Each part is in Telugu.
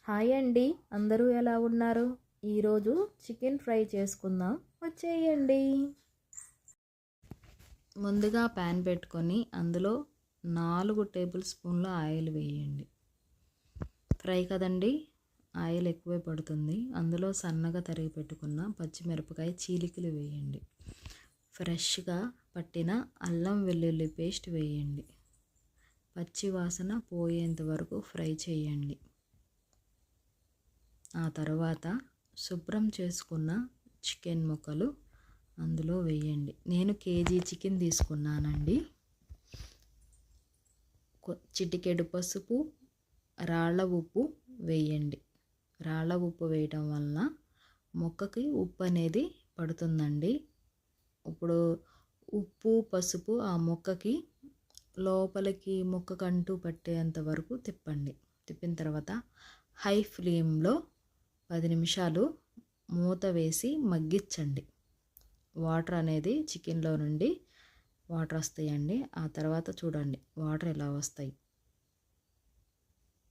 హాయ్ అండి, అందరూ ఎలా ఉన్నారు? ఈరోజు చికెన్ ఫ్రై చేసుకుందాం, వచ్చేయండి. ముందుగా ప్యాన్ పెట్టుకొని అందులో 4 టేబుల్ స్పూన్ల ఆయిల్ వేయండి. ఫ్రై కదండి, ఆయిల్ ఎక్కువే పడుతుంది. అందులో సన్నగా తరిగి పెట్టుకున్న పచ్చిమిరపకాయ చీలికలు వేయండి. ఫ్రెష్గా పట్టిన అల్లం వెల్లుల్లి పేస్ట్ వేయండి. పచ్చి వాసన పోయేంత వరకు ఫ్రై చేయండి. ఆ తర్వాత శుభ్రం చేసుకున్న చికెన్ ముక్కలు అందులో వేయండి. నేను కేజీ చికెన్ తీసుకున్నానండి. చిటికెడు పసుపు, రాళ్ళ ఉప్పు వేయండి. రాళ్ళ ఉప్పు వేయటం వలన ముక్కకి ఉప్పు అనేది పడుతుందండి. ఇప్పుడు ఉప్పు పసుపు ఆ ముక్కకి లోపలికి ముక్కకంటూ పట్టేంత వరకు తిప్పండి. తిప్పిన తర్వాత హై ఫ్లేమ్లో 10 నిమిషాలు మూత వేసి మగ్గించండి. వాటర్ అనేది చికెన్లో నుండి వాటర్ వస్తాయండి. ఆ తర్వాత చూడండి వాటర్ ఎలా వస్తాయి.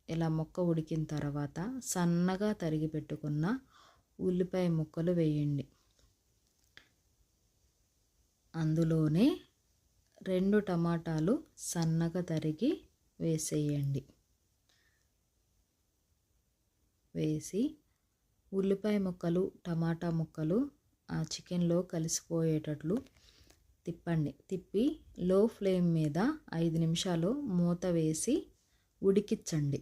ఇలా ముక్క ఉడికిన తర్వాత సన్నగా తరిగి పెట్టుకున్న ఉల్లిపాయ ముక్కలు వేయండి. అందులోనే 2 టమాటాలు సన్నగా తరిగి వేసేయండి. వేసి ఉల్లిపాయ ముక్కలు టమాటా ముక్కలు ఆ చికెన్లో కలిసిపోయేటట్లు తిప్పండి. తిప్పి లో ఫ్లేమ్ మీద 5 నిమిషాలు మూత వేసి ఉడికించండి.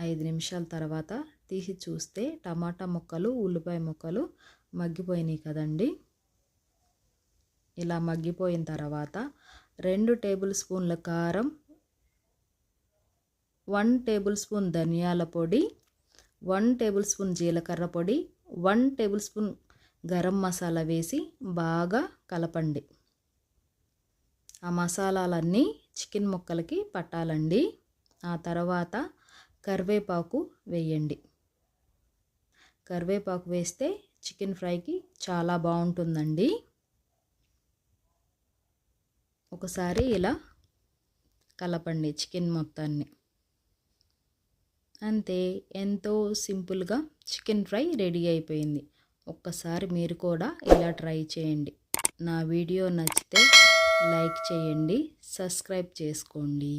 5 నిమిషాల తర్వాత తీసి చూస్తే టమాటా ముక్కలు ఉల్లిపాయ ముక్కలు మగ్గిపోయినాయి కదండి. ఇలా మగ్గిపోయిన తర్వాత 2 టేబుల్ స్పూన్ల కారం, 1 టేబుల్ స్పూన్ ధనియాల పొడి, 1 టేబుల్ స్పూన్ జీలకర్ర పొడి, 1 టేబుల్ స్పూన్ గరం మసాలా వేసి బాగా కలపండి. ఆ మసాలాలన్నీ చికెన్ ముక్కలకి పట్టాలండి. ఆ తర్వాత కరివేపాకు వేయండి. కరివేపాకు వేస్తే చికెన్ ఫ్రైకి చాలా బాగుంటుందండి. ఒకసారి ఇలా కలపండి చికెన్ మొత్తాన్ని. అంతే, ఎంతో సింపుల్గా చికెన్ ఫ్రై రెడీ అయిపోయింది. ఒక్కసారి మీరు కూడా ఇలా ట్రై చేయండి. నా వీడియో నచ్చితే లైక్ చేయండి, సబ్స్క్రైబ్ చేసుకోండి.